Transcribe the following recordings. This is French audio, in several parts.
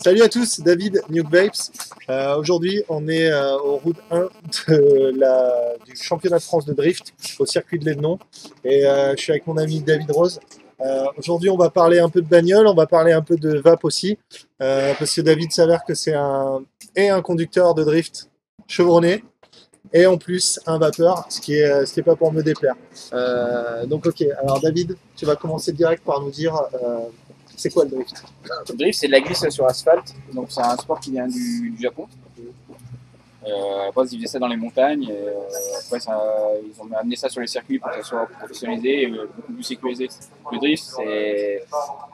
Salut à tous, David, Nuke Vapes. Aujourd'hui, on est au route 1 du championnat de France de drift au circuit de Lévenon. Et je suis avec mon ami David Rose. Aujourd'hui, on va parler un peu de bagnole, on va parler un peu de vape aussi. Parce que David s'avère que c'est un conducteur de drift chevronné et en plus un vapeur, ce qui est pas pour me déplaire. Donc ok, alors David, tu vas commencer direct par nous dire c'est quoi le drift? Le drift, c'est de la glisse sur asphalte, donc c'est un sport qui vient du Japon. À la base, ils faisaient ça dans les montagnes, et après, ils ont amené ça sur les circuits pour que ça soit professionnalisé et beaucoup plus sécurisé. Le drift, c'est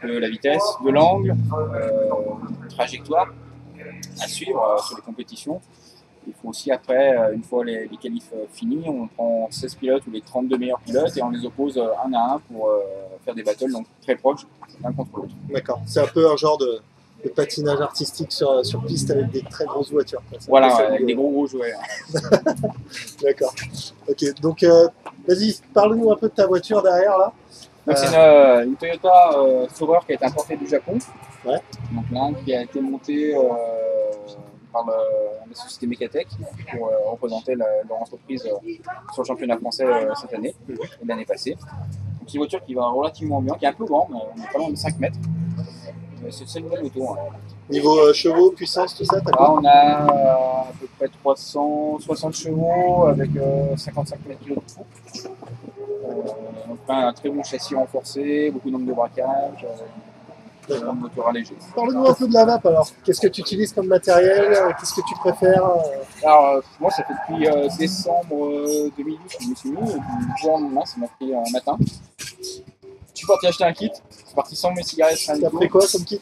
de la vitesse, de l'angle, trajectoire à suivre sur les compétitions. Il faut aussi après, une fois les qualifs finis, on prend 16 pilotes ou les 32 meilleurs pilotes et on les oppose un à un pour faire des battles donc très proches l'un contre l'autre. D'accord, c'est un peu un genre de patinage artistique sur piste avec des très grosses voitures. Voilà, avec des gros jouets. D'accord, ok, donc vas-y, parle-nous un peu de ta voiture derrière là. Donc c'est une Toyota Saurer qui a été importée du Japon. Ouais. Donc là, qui a été montée par la société Mecatech pour représenter leur entreprise sur le championnat français cette année et l'année passée. Donc c'est une voiture qui va relativement bien, qui est un peu grande, on est pas loin de 5 mètres. C'est une bonne auto. Hein. Niveau chevaux, puissance, tout ça, là, on a à peu près 360 chevaux avec 55 mètres de coupe. Donc un très bon châssis renforcé, beaucoup d'angles de braquage. Un moteur allégé. Parle-nous un peu de la vape alors. Qu'est-ce que tu utilises comme matériel? Qu'est-ce que tu préfères? Alors, moi, ça fait depuis décembre 2012 que je me suis mis. Et du jour au lendemain, ça m'a pris un matin. Je suis parti acheter un kit. Je suis parti sans mes cigarettes. T'as pris quoi comme kit?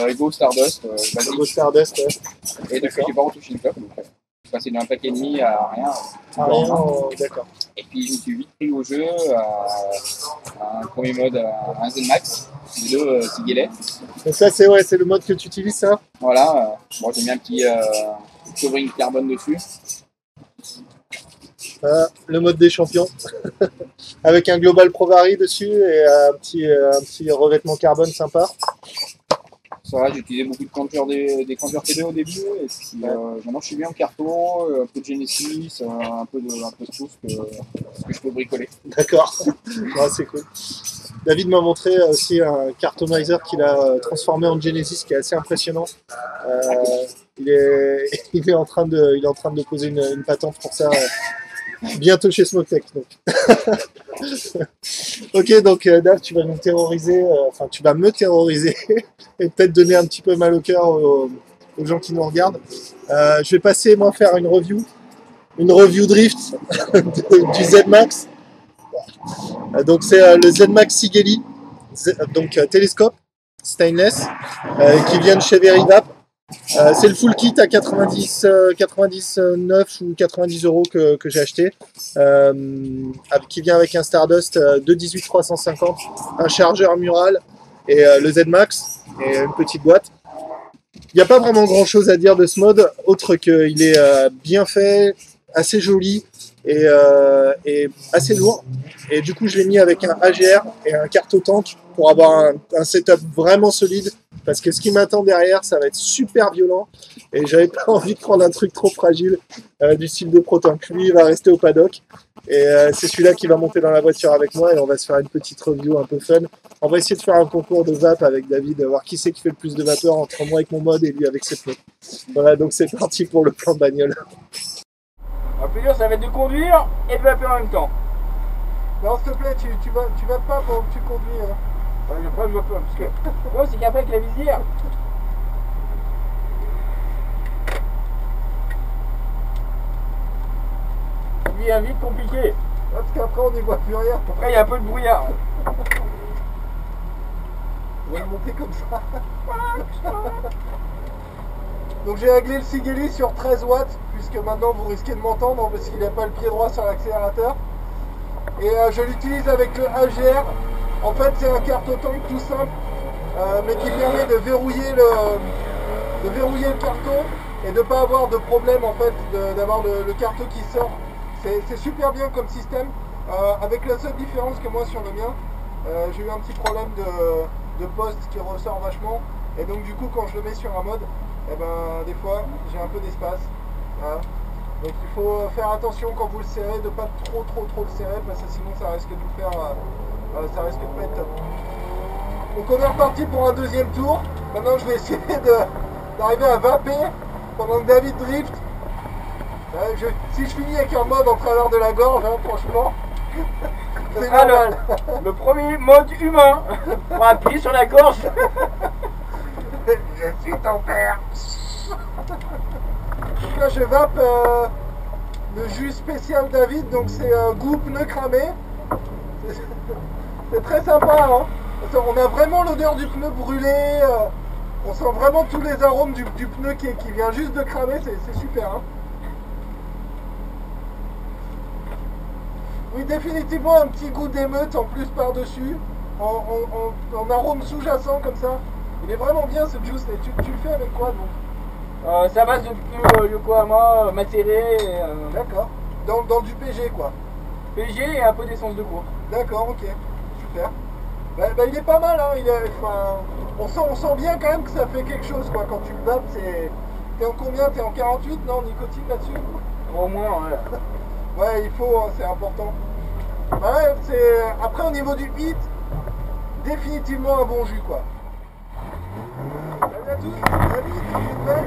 Ego Stardust. Ego Stardust, ouais. Et depuis, j'ai pas retouché une clope. Je suis passé d'un paquet et demi à rien. À rien, d'accord. Et puis, je me suis vite pris au jeu à un premier mode, à un ZenMax. Les deux Sigelet. Donc ça, c'est le mode que tu utilises, ça? Voilà. Moi, j'ai mis un petit covering carbone dessus. Le mode des champions. Avec un Global Pro Vari dessus et un petit revêtement carbone sympa. Ça va, j'ai utilisé beaucoup de campeurs des campeurs TD au début, et puis maintenant je suis bien en carto, un peu de Genesis, un peu de tout ce que je peux bricoler. D'accord, ouais, c'est cool. David m'a montré aussi un cartomizer qu'il a transformé en Genesis qui est assez impressionnant. Il est en train de poser une patente pour ça. Bientôt chez Smoketech. Ok, donc Dave, tu vas nous terroriser, tu vas me terroriser et peut-être donner un petit peu mal au cœur aux gens qui nous regardent. Je vais passer, moi, faire une review drift du ZenMax. Donc c'est le ZenMax Sigelet, donc télescope stainless, qui vient de chez Verivap. C'est le full kit à 99 ou 90 € que j'ai acheté, qui vient avec un Stardust de 18350, un chargeur mural et le ZenMax et une petite boîte. Il n'y a pas vraiment grand chose à dire de ce mode, autre qu'il est bien fait, assez joli et assez lourd. Et du coup, je l'ai mis avec un AGR et un carto-tank pour avoir un setup vraiment solide. Parce que ce qui m'attend derrière, ça va être super violent. Et j'avais pas envie de prendre un truc trop fragile du style de Protank. Lui, il va rester au paddock. Et c'est celui-là qui va monter dans la voiture avec moi. Et on va se faire une petite review un peu fun. On va essayer de faire un concours de vape avec David, voir qui c'est qui fait le plus de vapeur entre moi avec mon mode et lui avec ses pneus. Voilà, donc c'est parti pour le plan de bagnole. Le plus dur, ça va être de conduire et de vaper en même temps. Non, s'il te plaît, tu vas pas pendant que tu conduis. Hein. Ouais, après, je vois pas, parce que ouais, c'est qu'après avec la visière. Il devient vite compliqué. Parce qu'après, on n'y voit plus rien. Après, il y a un peu de brouillard. On va le monter comme ça. Donc j'ai réglé le Sigelet sur 13 watts, puisque maintenant vous risquez de m'entendre parce qu'il n'a pas le pied droit sur l'accélérateur. Et je l'utilise avec le AGR. En fait, c'est un carto-tank tout simple, mais qui permet de verrouiller le carton et de ne pas avoir de problème en fait, d'avoir le carton qui sort. C'est super bien comme système, avec la seule différence que moi sur le mien, j'ai eu un petit problème de poste qui ressort vachement. Et donc du coup quand je le mets sur un mode, eh ben, des fois j'ai un peu d'espace. Voilà. Donc il faut faire attention quand vous le serrez, de pas trop le serrer, parce que sinon ça risque de vous faire. Ça risque de pas être top. Donc on est reparti pour un deuxième tour. Maintenant je vais essayer d'arriver à vaper pendant que David drift. Si je finis avec un mode en travers de la gorge, hein, franchement, c'est normal. Le premier mode humain. On va appuyer sur la gorge. Je suis ton père. Donc là je vape le jus spécial David, donc c'est goût pneu cramé. C'est très sympa, hein. On a vraiment l'odeur du pneu brûlé, on sent vraiment tous les arômes du pneu qui vient juste de cramer, c'est super, hein. Oui, définitivement un petit goût d'émeute en plus par-dessus, en arôme sous-jacent comme ça. Il est vraiment bien ce juice. Et tu le fais avec quoi donc? C'est à base de pneus Yokohama macéré. D'accord. Dans du PG quoi. PG et un peu d'essence de cours. D'accord, ok. Super. Bah, il est pas mal, hein. On sent bien quand même que ça fait quelque chose quoi. Quand tu le vapes, t'es en combien? T'es en 48, non, nicotine là-dessus? Au moins, ouais. Ouais, il faut, hein, c'est important. Ouais, après au niveau du hit, définitivement un bon jus quoi. Salut à tous, David, feedback.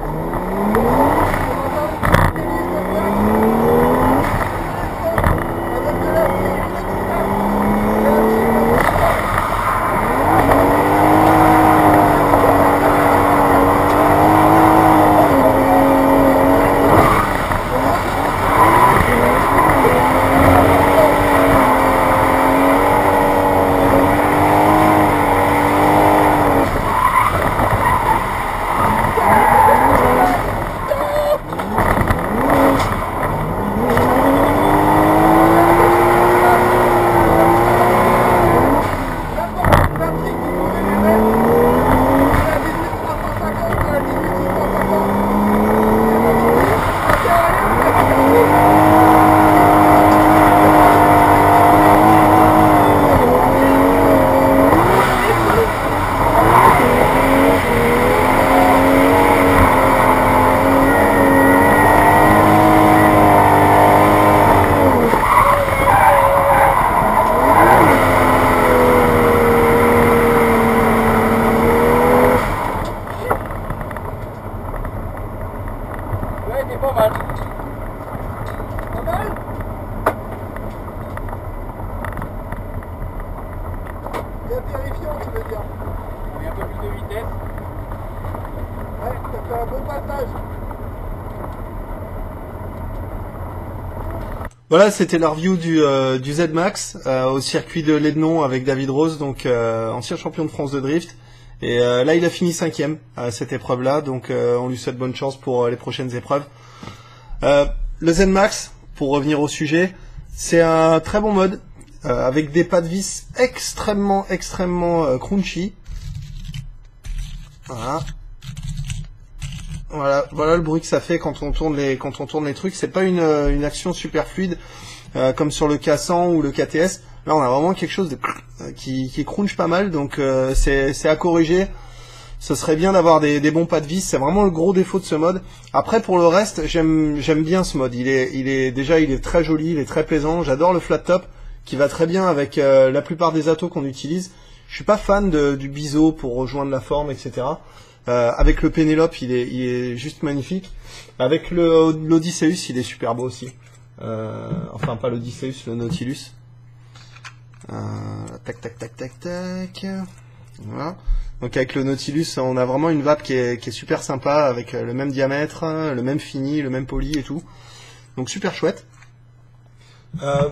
Voilà, c'était la review du Z-Max au circuit de Lédenon avec David Rose, donc ancien champion de France de drift. Et là, il a fini 5e à cette épreuve-là, donc on lui souhaite bonne chance pour les prochaines épreuves. Le Z-Max, pour revenir au sujet, c'est un très bon mode avec des pas de vis extrêmement crunchy. Voilà le bruit que ça fait quand on tourne les trucs. C'est pas une action super fluide comme sur le K100 ou le KTS. Là, on a vraiment quelque chose qui crunch pas mal, donc c'est à corriger. Ce serait bien d'avoir des bons pas de vis. C'est vraiment le gros défaut de ce mode. Après, pour le reste, j'aime bien ce mode. Il est très joli, il est très plaisant. J'adore le flat top qui va très bien avec la plupart des atos qu'on utilise. Je suis pas fan du biseau pour rejoindre la forme, etc. Avec le Pénélope, il est juste magnifique. Avec l'Odysseus, il est super beau aussi. Enfin, pas l'Odysseus, le Nautilus. Tac. Voilà. Donc avec le Nautilus, on a vraiment une vape qui est super sympa, avec le même diamètre, le même fini, le même poli et tout. Donc super chouette.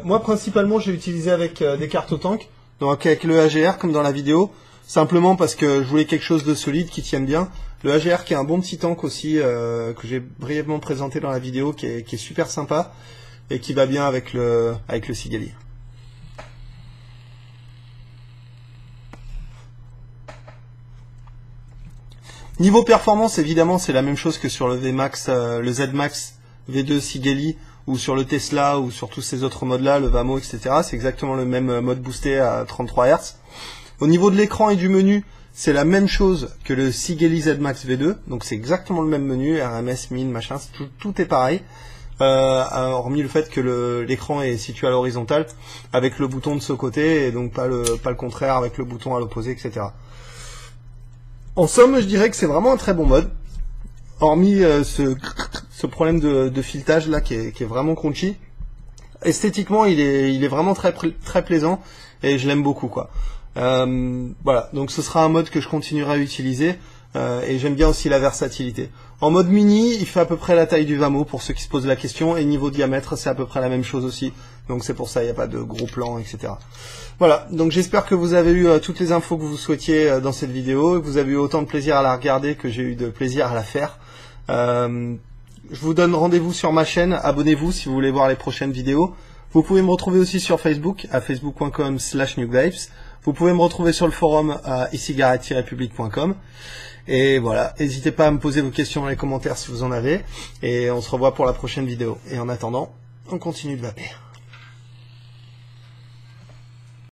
Moi, principalement, j'ai utilisé avec des cartes au tank. Donc avec le AGR, comme dans la vidéo. Simplement parce que je voulais quelque chose de solide, qui tienne bien. Le AGR qui est un bon petit tank aussi, que j'ai brièvement présenté dans la vidéo, qui est super sympa et qui va bien avec le Sigali. Niveau performance, évidemment, c'est la même chose que sur le VMAX, le ZMAX V2 Sigali, ou sur le Tesla, ou sur tous ces autres modes-là, le Vamo, etc. C'est exactement le même mode boosté à 33 Hz. Au niveau de l'écran et du menu, C'est la même chose que le Sigelli ZMax V2, donc c'est exactement le même menu, RMS, min, machin, tout est pareil. Hormis le fait que l'écran est situé à l'horizontale avec le bouton de ce côté et donc pas le contraire avec le bouton à l'opposé, etc. En somme, je dirais que c'est vraiment un très bon mode, hormis ce problème de filetage là qui est vraiment crunchy. Esthétiquement, il est vraiment très plaisant et je l'aime beaucoup, quoi. Voilà, donc ce sera un mode que je continuerai à utiliser et j'aime bien aussi la versatilité. En mode mini, il fait à peu près la taille du Vamo pour ceux qui se posent la question, et niveau diamètre, c'est à peu près la même chose aussi. Donc c'est pour ça, il n'y a pas de gros plans, etc. Voilà, donc j'espère que vous avez eu toutes les infos que vous souhaitiez dans cette vidéo, que vous avez eu autant de plaisir à la regarder que j'ai eu de plaisir à la faire. Je vous donne rendez-vous sur ma chaîne, abonnez-vous si vous voulez voir les prochaines vidéos. Vous pouvez me retrouver aussi sur Facebook, à facebook.com/nukevibes. Vous pouvez me retrouver sur le forum à e-cigarette-public.com. Et voilà, n'hésitez pas à me poser vos questions dans les commentaires si vous en avez. Et on se revoit pour la prochaine vidéo. Et en attendant, on continue de vaper.